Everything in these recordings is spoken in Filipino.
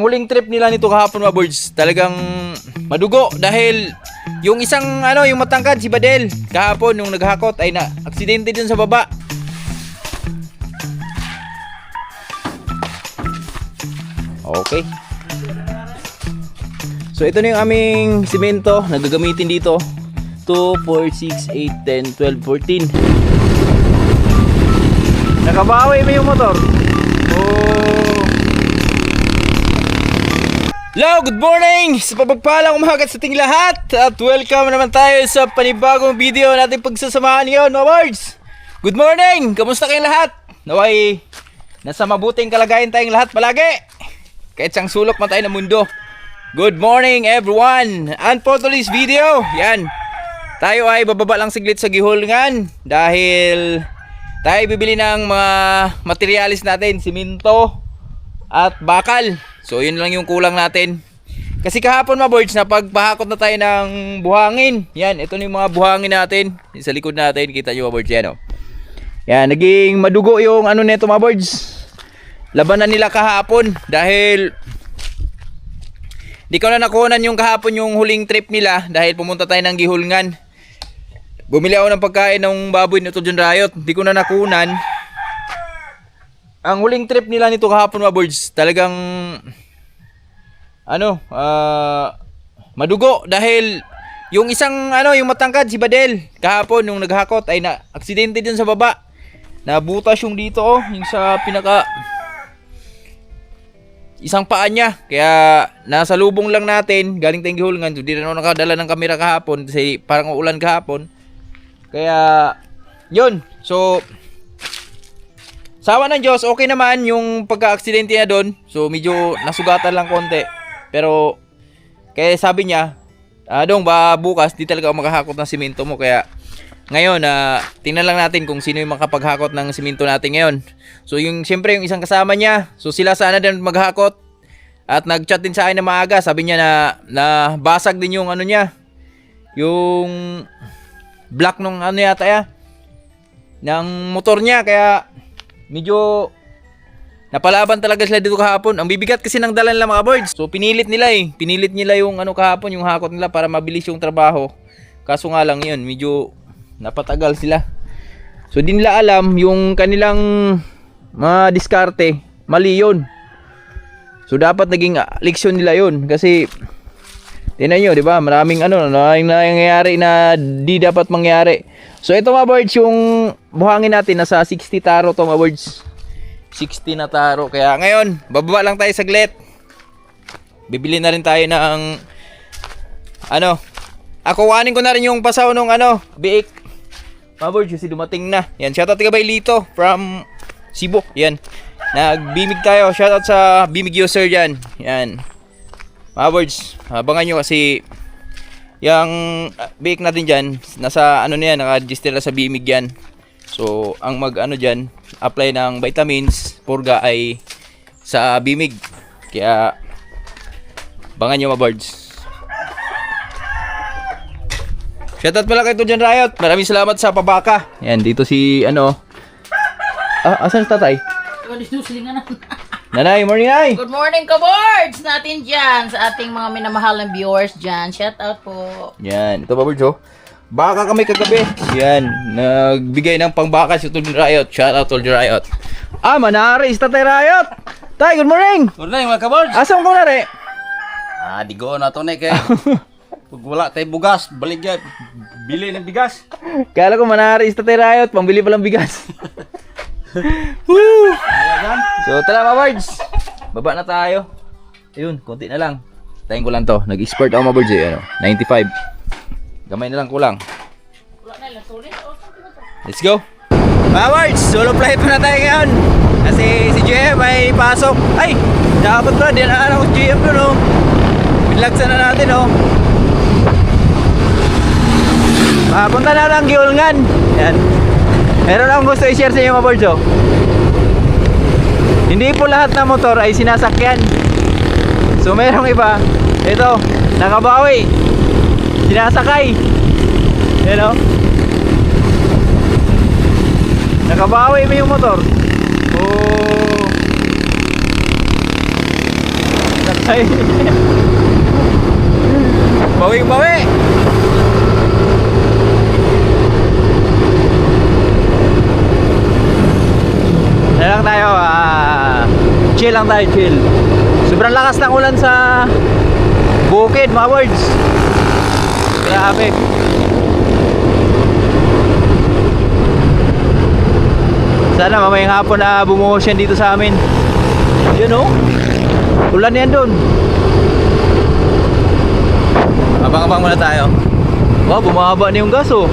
Ang huling trip nila nito kahapon mga boards, talagang madugo dahil yung isang yung matangkad si Badel kahapon nung naghakot ay na aksidente dun sa baba. Okay. So ito na yung aming simento na gagamitin dito. 2, 4, 6, 8, 10, 12, 14. Nakabawi mo yung motor. Oh. Hello, good morning! Sa pagpagpalang umaga sa ating lahat. At welcome naman tayo sa panibagong video natin pagsasamahan ngayon mga boards. Good morning! Kamusta kayong lahat? Naway nasa mabuting kalagayan tayong lahat palagi. Kahit sang sulok man tayo ng mundo. Good morning everyone! And for today's video, yan. Tayo ay bababa lang siglit sa gihulngan dahil tayo bibili ng mga materialis natin, simento at bakal. So yun lang yung kulang natin. Kasi kahapon mga boards, napagpahakot na tayo ng buhangin. Yan, ito na yung mga buhangin natin. Sa likod natin, kita nyo mga boards yan. Yan, naging madugo yung nito mga boards. Labanan nila kahapon dahil di ko na nakunan yung kahapon yung huling trip nila dahil pumunta tayo ng gihulngan. Bumili ako ng pagkain ng baboy nito John Riot. Di ko na nakunan. Ang huling trip nila nito kahapon mga boards, talagang madugo dahil yung isang yung matangkad si Badel kahapon nung naghakot ay na aksidente dun sa baba. Nabutas yung dito yung sa pinaka isang paa niya. Kaya nasa lubong lang natin, galing tayong gihulngan. So di na nakadala ng kamera kahapon kasi parang uulan kahapon. Kaya yun. So sawa ng Diyos, okay naman yung pagka-aksidente niya doon. So medyo nasugatan lang konti. Pero kaya sabi niya, dong ba bukas di talaga ako makahakot ng simento mo. Kaya ngayon tingnan lang natin kung sino yung makapaghakot ng simento natin ngayon. So yung siyempre yung isang kasama niya, so sila sana din maghakot. At nag-chat din sa akin na maaga, sabi niya na basag din yung niya. Yung block nung yata ng motor niya, kaya medyo napalaban talaga sila dito kahapon. Ang bibigat kasi ng dalan nila mga boards. So pinilit nila Pinilit nila yung kahapon, yung hakot nila para mabilis yung trabaho. Kaso nga lang yun, medyo napatagal sila. So di nila alam yung kanilang mga diskarte, mali yun. So dapat naging leksyon nila yun. Kasi tingnan nyo, di ba? Maraming nangyayari na di dapat mangyari. So ito mga boards, yung buhangin natin nasa 60 taro to mga boards. 60 na taro. Kaya ngayon, bababa lang tayo saglit. Bibili na rin tayo ng kuhanin ko na rin yung pasaw nung biik. Mga boards, kasi dumating na. Yan, shoutout ka by Lito from Cebu. Yan. Nagbimig tayo. Shoutout sa Bimig user dyan. Yan. Mga boards, abangan nyo kasi yung biik natin dyan, nasa naka-register na sa Bimig yan. So, ang dyan, apply ng vitamins, purga ay sa Bimig. Kaya, abangan nyo mga boards. Shoutout pala kay John Riot. Maraming salamat sa pabaka. Yan, dito si asan si tatay? Dito silingan na. Nanay, morning ay! Good morning ka-boards natin dyan sa ating mga minamahal na viewers dyan. Shout out po. Yan, ito pa boards baka kami kagabi. Yan, nagbigay ng pangbaka si Tol Riot. Shout out Tol Riot. Manari, Tatay Riot! Tay, good morning! Good morning mga ka-boards. Asam ko nari? Digo na to kay pag wala tayo bugas, baligyan, bili ng bigas. Kala ko manari Tatay Riot, pambili palang bigas. Woo! So tara mga birds, baba na tayo. Ayun, konti na lang. Tayin ko lang to, nag-expert ako mga birds 95. Gamay na lang kulang. Let's go. Mga birds, solo flight pa na tayo ngayon. Kasi si GM may pasok. Ay, dapat pala, di na ako si GM doon Pinlagsan na natin punta na lang gihulngan. Yan. Meron akong gusto i-share sa inyo mga boards Hindi po lahat ng motor ay sinasakyan. So merong iba, ito, nakabawi, sinasakay. Nakabawi mo yung motor. Ay. Bawi-bawi. Ano lang tayo, chill lang tayo, chill. Sobrang lakas ng ulan sa bukid, mga words. Grabe. Sana mamayang hapon na bumuhos yan dito sa amin. Yun oh. Ulan yan dun. Abang-abang muna tayo. Wow, bumaba na yung gas oh.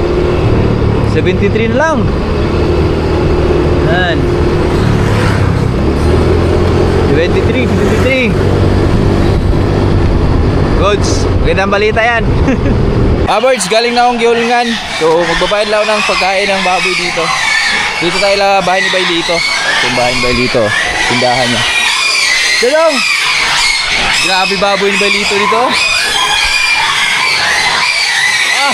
73 na lang. Yan. 73. Goods. Magandang balita yan. Birds, galing na akong gihulungan. So, magbabayad lang ako ng pagkain ng baboy dito. Dito tayo lang, bahay ni Bailito. Itong bahay ni Bailito. Tindahan niya. Dalong! Grabe baboy ni Bailito dito. Ah!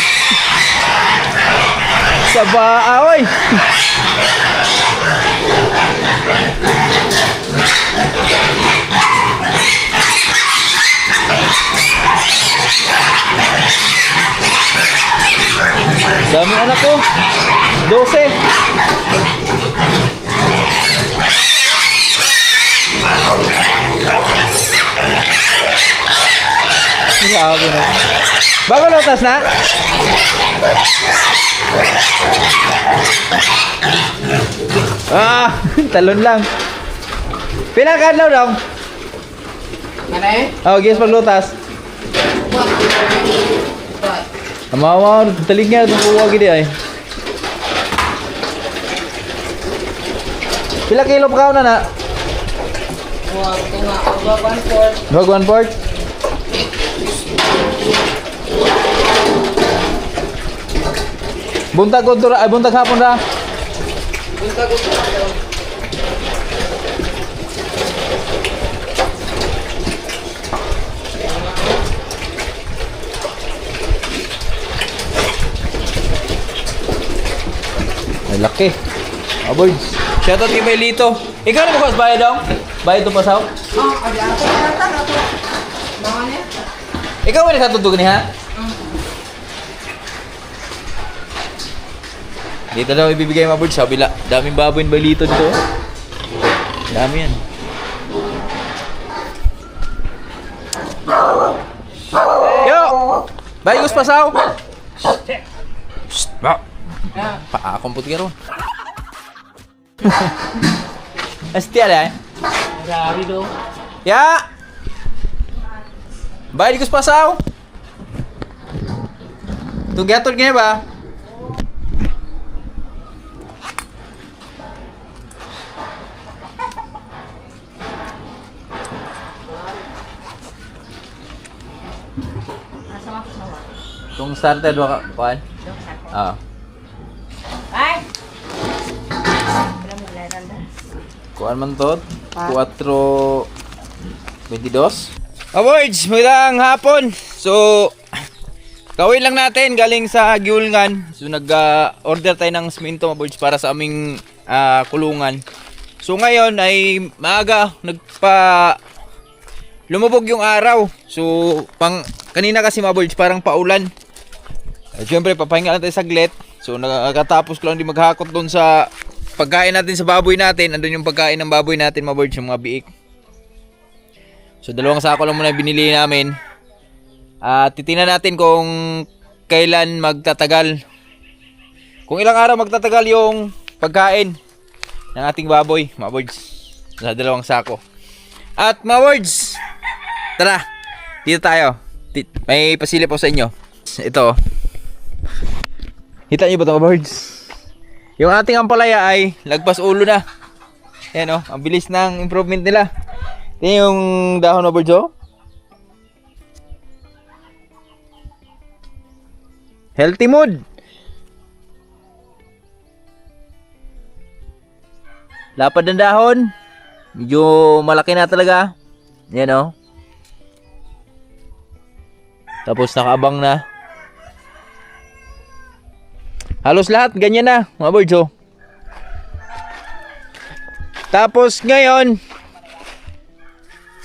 Sabaa, oy! Daming anak ko. 12. Grabe na. Bago lutas na? Talon lang. Pila ka adlaw daw? Ano eh? Oh, guess paglutas. Amawa, talig nga itong kuha gini ay. Pila kilo pa na na? Wag 1/4. Buntag ko ay buntag hapon ra. Buntag ko. Ay, laki. Aboards. Shoutout kay Bailito. Ikaw na bukas bayad daw? Bayad to pasaw? Ada ako nata na to. Mga niya? Ikaw may nakatutog ni ha? Dito daw ibibigay mga birds. Sabi la, daming baboy ng Bailito dito. Dami yan. Yo! Bayos pasaw! Shhh! Paakampot ka ron. Asti ada eh? Grabe do. Ya! Bayad ko pasaw! Tunggatod nga ba? Kung started ba kuan? Ah. Ay! Kuan man to? 4:22. Awards, magandang hapon. So, kawin lang natin galing sa Giulngan. So, nag-order tayo ng siminto awards para sa aming kulungan. So, ngayon ay maaga lumubog yung araw. So, kanina kasi maboards parang paulan. Siyempre, papahinga lang tayo saglit. So, nakatapos ko lang din maghakot doon sa pagkain natin sa baboy natin. Andun yung pagkain ng baboy natin, maboards, yung mga biik. So, 2 sako lang muna binili namin. Titingnan natin kung kailan magtatagal. Kung ilang araw magtatagal yung pagkain ng ating baboy, maboards. Sa 2 sako. At maboards, tara, dito tayo. May pasilip po sa inyo. Ito. Kita niyo ba ito, birds? Yung ating ampalaya ay lagpas ulo na. Ayan o, ang bilis ng improvement nila. Tingnan yung dahon na birds o. Healthy mood. Lapad ng dahon. Medyo malaki na talaga. Ayan o. Tapos nakaabang na. Halos lahat ganyan na, mga birds oh. Tapos ngayon,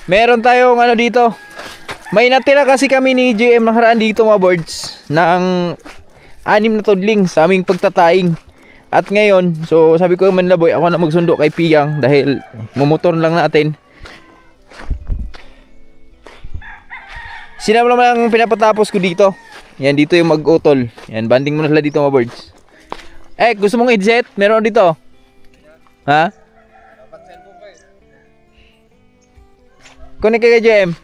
Meron tayong ano dito. May natira kasi kami ni JM nakaraan dito mga boards ng 6 na tudling sa aming pagtataing. At ngayon, so sabi ko Manila Boy, ako na magsundo kay Piyang dahil mumotor lang natin. Sinama naman ang pinapatapos ko dito. Yan, dito yung mag-utol. Yan, banding mo na sila dito mga boards. Gusto mong headset? Meron dito. Ha? Connect kay JM.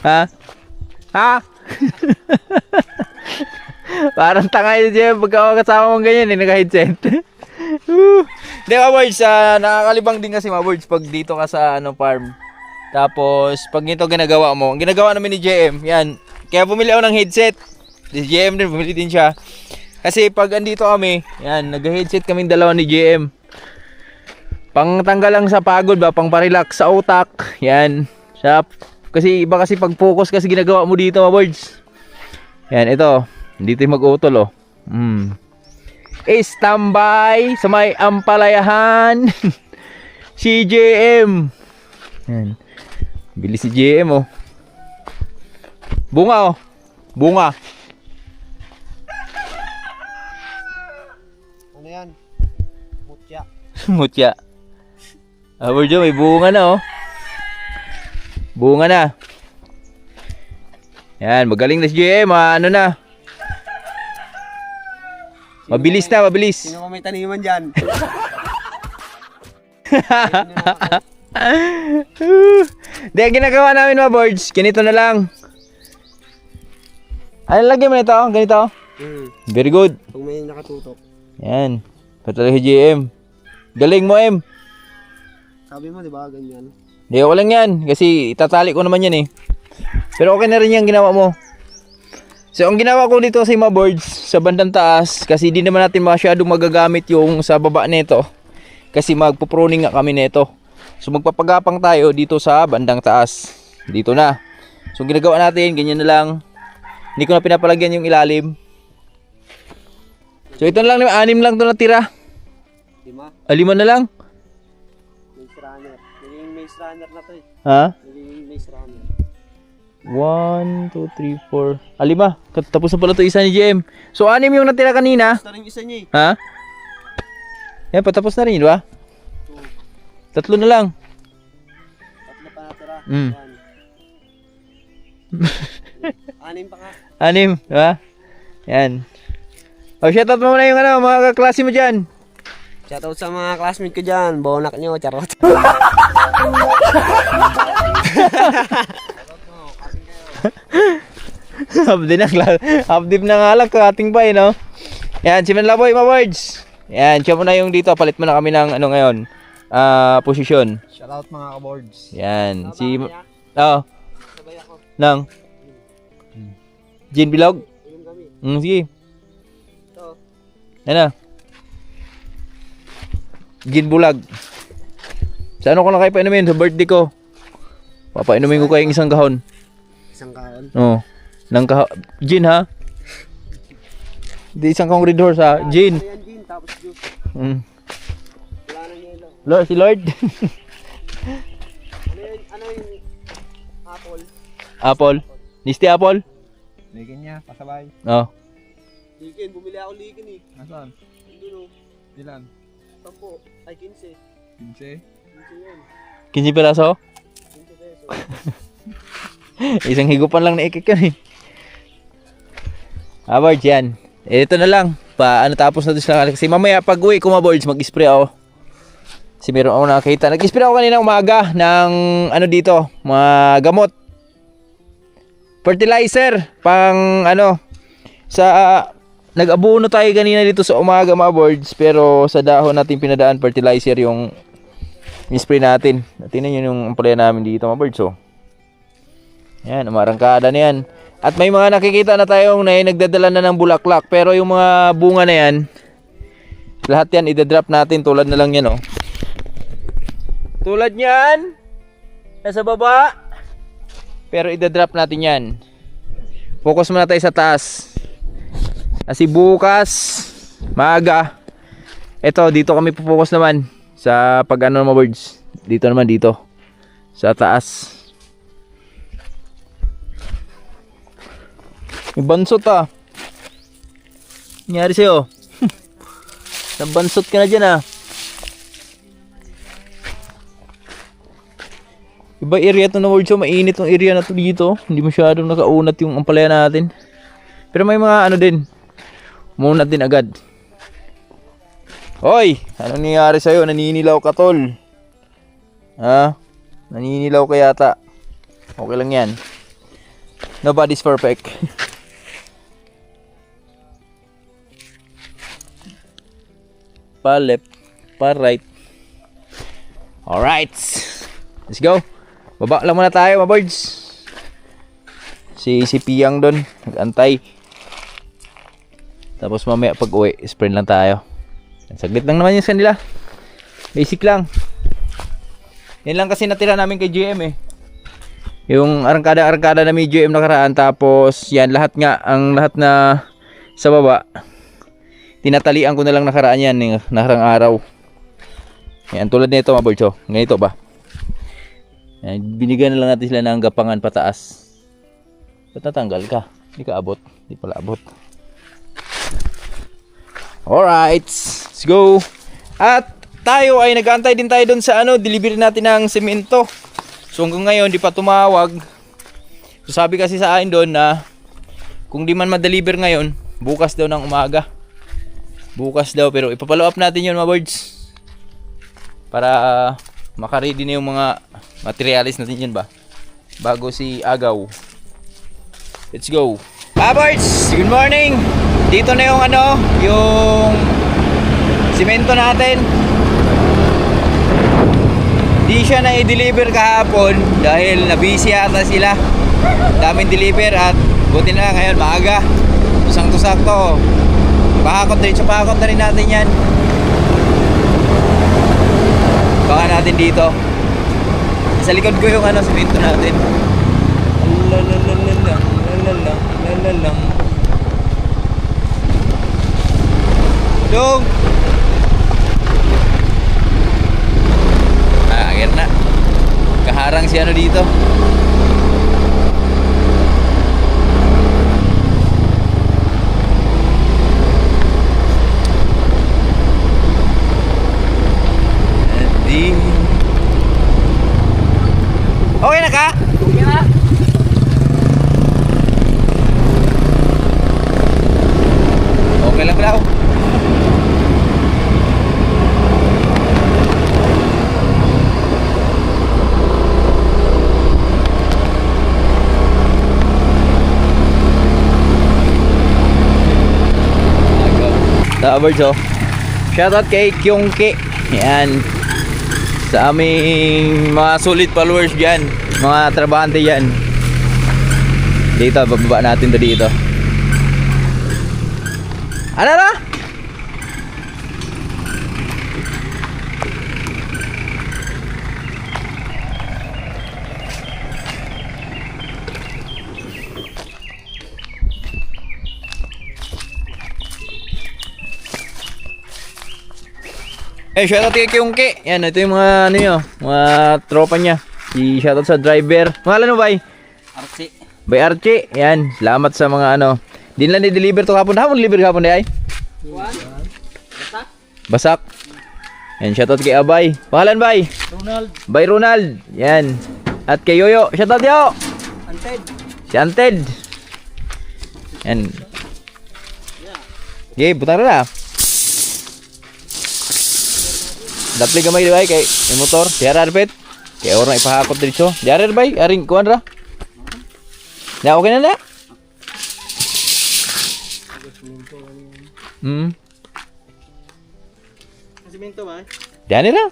Ha? Ha? Parang tanga yun JM pagka kasama mong ganyan naka-headset. Di ba boys, nakakalibang din kasi mga boys pag dito ka sa farm. Tapos pag ito ginagawa mo, ang ginagawa namin ni JM, yan. Kaya bumili ako ng headset. Si JM din, bumili din siya. Kasi pag andito kami, yan, nag-headset kaming dalawa ni JM. Pang tanggal lang sa pagod ba, pang parelax sa utak. Yan. Kasi iba kasi pag focus kasi ginagawa mo dito mga boys. Yan, ito. Dito yung mag-utol oh. Standby sa may ampalayahan. Si JM. Yan. Bilis si JM oh. Bunga oh. Bunga. Ano yan? Mutya. Mutya. Borjo, may bunga na oh. Bunga na. Yan, magaling na si JM. Ano na. Mabilis na, mabilis. Sino may taniman dyan? Di, ang ginagawa namin mga boards, ganito na lang. Ano lagyan mo nito? Ganito? Very good. Pag may nakatutok. Yan. Patala si JM. Galing mo, M. Sabi mo, di ba? Ganyan. Di, ako lang yan. Kasi itatali ko naman yan eh. Pero okay na rin yung ginawa mo. So, ang ginawa ko dito sa mga boards, sa bandang taas, kasi di naman natin masyadong magagamit yung sa baba nito. Kasi magpo-pruning nga kami nito. So, magpapagapang tayo dito sa bandang taas. Dito na. So, ang ginagawa natin, ganyan na lang. Hindi ko na pinapalagyan yung ilalim. So, ito na lang, 6 lang ito natira. 5. 5 na lang. Maze runner. Naging maze runner na to eh. Ha? Naging maze runner. 1, 2, 3, 4. 5. Tapos na pala ito isa ni JM. So, 6 yung natira kanina. Basta rin isa niya eh. Ha? Yan, patapos na rin, di ba? 3 na lang. 3 pa natira. 6 pa ka. 6, di ba? Yan. O, shoutout mo muna yung mga kaklase mo dyan. Shoutout sa mga classmate ko dyan. Bonak nyo, charot. Half-dip na nga lang, kakating pa eh, no? Yan, si Manlaboy, mga words. Yan, siya mo na yung dito. Palit mo na kami ng ngayon. Posisyon. Shoutout mga ka-boards. Yan, si... Sabay ako. Nang? Gin Bilog? Inom kami. Sige. Ito. Ano? Gin Bulag. Sa ano ko na kayo painumin? Sa birthday ko. Papainumin ko kayong isang kahon. Isang kaon. Oo. Gin ha? Di isang kahong Red Horse ha? Gin. Ayan gin, tapos juice. Mm. Wala nang yelo. Lord, si Lord. Ano yung apple? Apple. Nisti apple? Likin niya, pasabay. Oo. Likin, bumili ako likin eh. Nasaan? Doon o. Ilan? 10. Ay, 15. 15? 15 yun. 15 piraso? 15 peso. Isang higupan lang na ikik yun eh. Boards, yan. Ito na lang. Tapos na ito sila. Kasi mamaya pag uwi ko mga boards, mag-spray ako. Kasi meron ako nakakita. Nag-spray ako kanina umaga ng dito, mga gamot. Fertilizer. Pang sa nag-abuno tayo kanina dito sa umaga mga boards. Pero sa dahon natin pinadaan fertilizer yung spray natin. Tingnan nyo yung ampalaya namin dito mga boards. Oh. Yan, umarangkada na yan. At may mga nakikita na tayong nagdadala na ng bulaklak. Pero yung mga bunga na yan, lahat yan idadrop natin tulad na lang yan oh. Tulad yan. Nasa baba. Pero idadrop natin yan. Focus muna tayo sa taas. Kasi bukas, maaga. Ito, dito kami pupokus naman sa pag ano mga birds. Dito naman dito. Sa taas. May bansot ah. Nangyari sa'yo? Nabansot ka na dyan ah. Iba area to na world, so mainit yung area na to dito. Hindi masyadong nakaunat yung ampalaya natin. Pero may mga ano din. Umunat din agad. Hoy! Anong nangyari sa'yo? Naninilaw ka tol. Ha? Naninilaw ka yata. Okay lang yan. Nobody's perfect. Pa left, pa right. Alright. Let's go. Baba lang muna tayo mga birds. Si Piyang doon nag-antay. Tapos mamaya pag uwi sprint lang tayo. Saglit lang naman yung kanila. Basic lang. Yan lang kasi natira namin kay GM eh. Yung arangkada na may GM nakaraan. Tapos yan lahat nga. Ang lahat na sa baba tinatalian ko na lang nakaraan yan nakarang araw. Yan tulad nito mga birds oh. Ganito ba? Yan, binigyan na lang natin sila ng gapangan pataas. Ba't natanggal ka? Hindi ka abot. Hindi pala abot. Alright. Let's go. At tayo ay nag-aantay din tayo doon sa ano, delivery natin ng semento. So hanggang ngayon di pa tumawag. So sabi kasi sa akin doon na kung di man ma-deliver ngayon, bukas daw ng umaga. Bukas daw pero ipapalo up natin yun mga birds. Para makaready na yung mga materialis natin yun ba bago si Agaw. Let's go. Birds, good morning. Dito na yung ano, yung simento natin. Di siya na i-deliver kahapon dahil na-busy ata sila. Daming deliver at buti na lang ngayon maaga. Sakto-sakto. Pakakot na rin natin yan. Baka natin dito. Sa likod ko yung ano, simento natin. Dong! Agad na. Kaharang si ano dito. Okay na ka? Okay na. Okay lang daw. Birds oh. Shoutout kay Kyongke. Yan. Sa aming mga solid followers dyan. Mga trabahante dyan. Dito, bababa natin to dito. Ano na? Shoutout kay Kyungke. Yan, ito yung mga ano yun, mga tropa niya. Shoutout sa driver. Pangalan mo bay? Archie. Bay Archie. Yan, salamat sa mga ano. Di nila ni-deliver to kapon. Hamon deliver kapon day ay? Basak. Basak. Yan, shoutout kay Abay. Pangalan bay? Ronald. Bay Ronald. Yan. At kay Yoyo. Shoutout yo. Anted. Si Anted. Yan. Okay, butang na. Dapli gamay bay kay yung motor, diara repet. Kay orang ipahakot dito. Diara bay, aring kuan ra. Na okay na na. Simento ba? Diyan ra.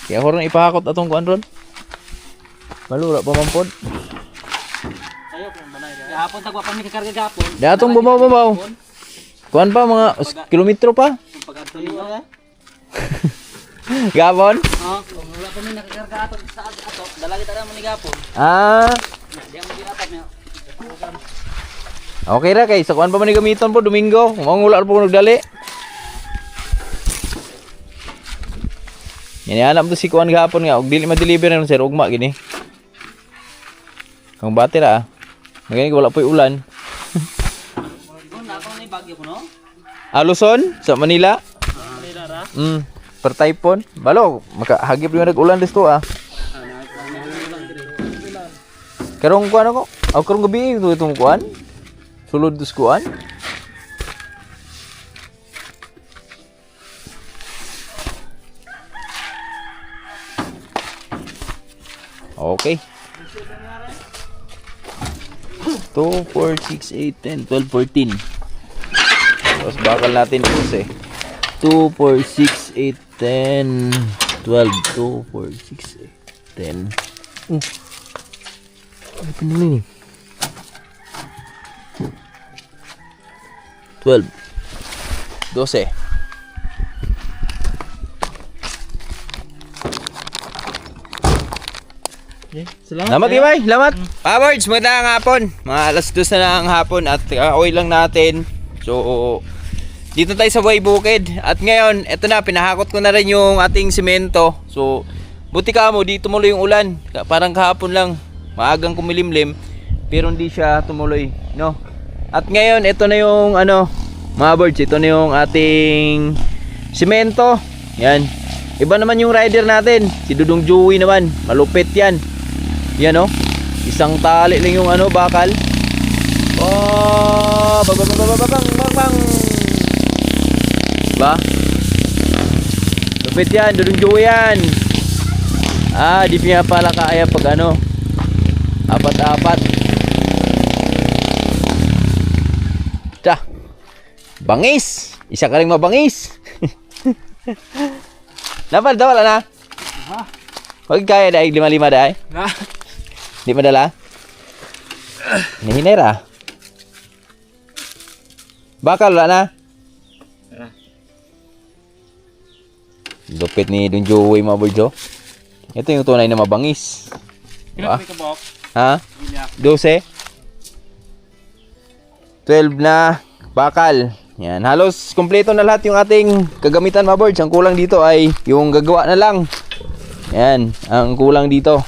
Kay orang ipahakot atong kuan ron. Malura pa man pod. Ayo pa banay. Gahapon tagwa pa mi kakarga gahapon. Datong bumaw. Kuan pa mga kilometro pa. Pag-adto niya. Gapon? Oh, wala pa mi nakakarga ato sa ato. Dala kita na mo ni gahapon. Ah, Di mo ginatat niya. okay ra kay sa kuan pa man ni gamiton po Domingo. Mangula po nagdali. Yan alam to si kuan gahapon nga og dili ma-deliver na sir ugma gini. Kang bati ra. Magani wala po'y ulan. Luzon sa Manila. Per typhoon. Balo, makahagip yung nag-ulan dito Karong kuan ako. Aw karong gabi ito itong kuan. Sulod dus kuan. Okay. 2, 4, 6, 8, 10, 12, 14. Tapos bakal natin 12. 2, 4, 6, 8, 10, 12. 2, 4, 6, 8, 10. Ano pinili ni? 12. 12. Salamat Ibay, salamat. Pawards, magandang hapon. Mga alas 2 na ang hapon at kakauwi lang natin. So, dito tayo sa Buhay Bukid. At ngayon, eto na, pinahakot ko na rin yung ating simento. So, buti ka mo, di tumuloy yung ulan. Parang kahapon lang, maagang kumilimlim. Pero hindi siya tumuloy, no? At ngayon, eto na yung mga birds, ito na yung ating simento. Yan. Iba naman yung rider natin, si Dudong Joey naman, malupit yan. Yan isang tali lang yung bakal. Oh, bang. Ba? Lupit yan, Dudong Joey yan. Di niya pala kaya pag apat-apat. Tah. Bangis. Isa ka ring mabangis. Dapat wala na. Huwag kaya dahil 5-5 dahil. Di madala. Nihinera. Bakal wala na. Lupit ni Don Joey mga birds. Ito yung tunay na mabangis. Ha? 12. 12 na bakal. Yan, halos kompleto na lahat yung ating kagamitan mga birds. Ang kulang dito ay yung gagawa na lang. Yan, ang kulang dito.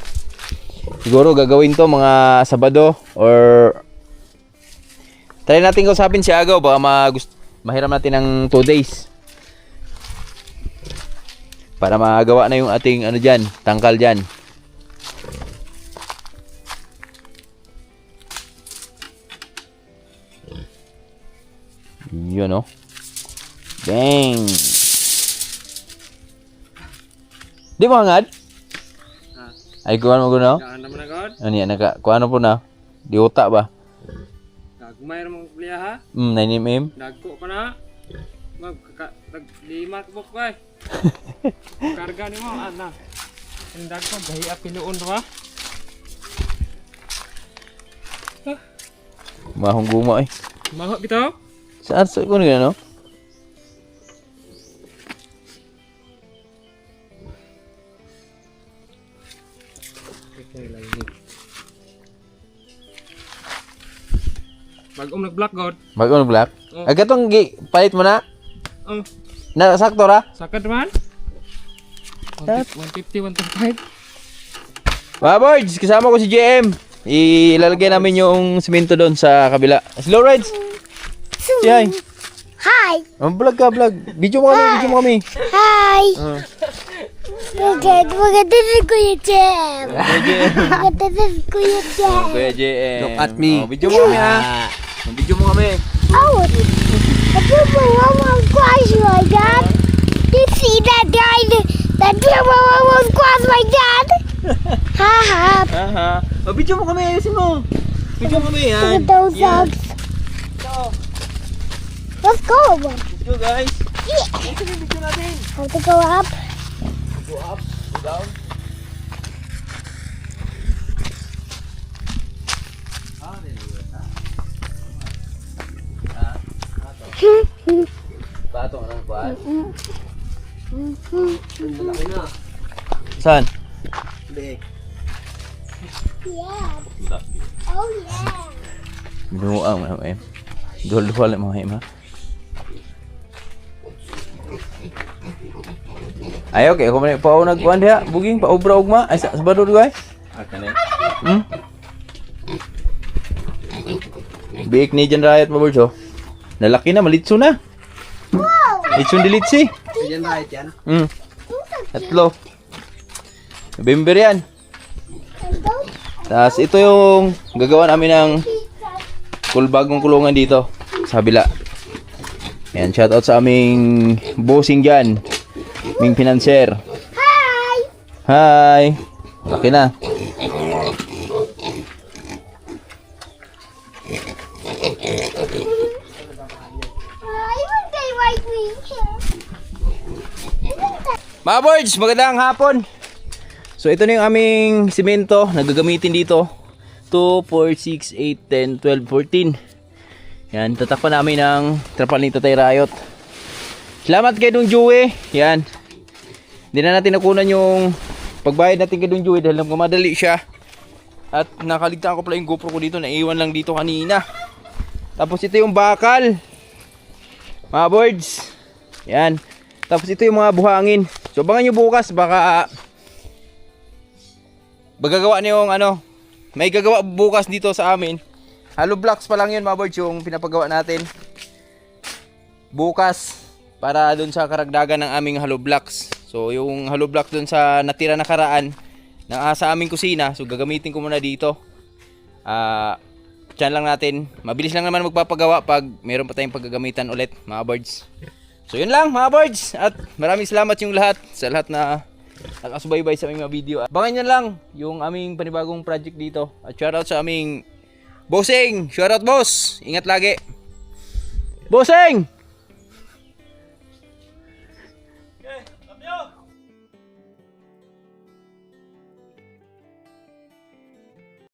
Siguro gagawin to mga Sabado or try natin kausapin si Agaw. Baka mahiram natin ng 2 days para magawa na yung ating dyan, tangkal dyan. Yun Bang. Di mo hangad? Ay kuhan mo guna? naman agad. Ano yan? Kuhan po na? Di uta ba? Nagmay ramang kuliya ha. 9mm? Nagko pa na. Lima ka ko eh. Karga ni mo ana. Ang dagko gahi pinuon ba? Mahong guma Mahok bitaw? Saan sa kuno gano? Bagong nag-black god. Bagong black? Agatong palit mo na? Na sakto ra? Sakad man? 150, 125. Mga birds, kasama ko si JM. Ilalagay namin yung simento doon sa kabila. Slow rides. Si hi. Hi. Vlog ka, vlog. Video mo kami. Hi. Maganda si Kuya Jem. Maganda si Kuya Jem. Kuya JM. Look at me. Video mo kami ha. Video mo kami. Oh, I put my mom squash my dad. You see that guy that put my mom squash my dad? Haha. Aha. Video mo kami. Ayusin mo. Video mo kami. Look Yan. at those dogs. Let's go. Video guys. Yeah. Ito yung video natin. Have to go up. Go up. Go down. Patong ng kuwan. Saan? Yeah. Oh yeah. Binuang mo eh. Dol-dol mo eh ma. Ay, okay. Kung may paunag kuhan diha, buging, paubra ugma. Ay, sa badod guys. Akan Hmm? Biik ni Jan Riot, mga birds, oh. Nalaki na, malitso na. Litson dilitsi. Yan right yan. Tatlo. November yan. Tapos ito yung gagawa namin ng bagong kulungan dito sa kabila. Ayan, shoutout sa aming bossing dyan. Aming financer. Hi! Hi! Laki na. Even they like me. Mga boards, magandang hapon. So ito na yung aming simento na gagamitin dito. 2, 4, 6, 8, 10, 12, 14. Yan, tatakpan namin ng trapal ni Tatay Riot. Salamat kay Dong Joey. Yan. Hindi na natin nakunan yung pagbayad natin kay Dong Joey dahil madali siya. At nakaligtaan ko pala yung GoPro ko dito. Naiwan lang dito kanina. Tapos ito yung bakal. Mga boards. Yan. Tapos ito yung mga buhangin. So abangan nyo bukas. Baka magagawa niyo yung ano. May gagawa bukas dito sa amin. Hollow blocks pa lang yun mga boards. Yung pinapagawa natin. Bukas. Para dun sa karagdagan ng aming hollow blocks. So yung hollow block dun sa natira na karaan. Sa aming kusina. So gagamitin ko muna dito. Diyan lang natin. Mabilis lang naman magpapagawa pag meron pa tayong paggagamitan ulit mga birds. So yun lang mga birds. At maraming salamat yung lahat. Sa lahat na nakasubaybay sa aming mga video. Abangan nyo lang yung aming panibagong project dito. At shoutout sa aming bossing. Shoutout boss. Ingat lagi. Bossing!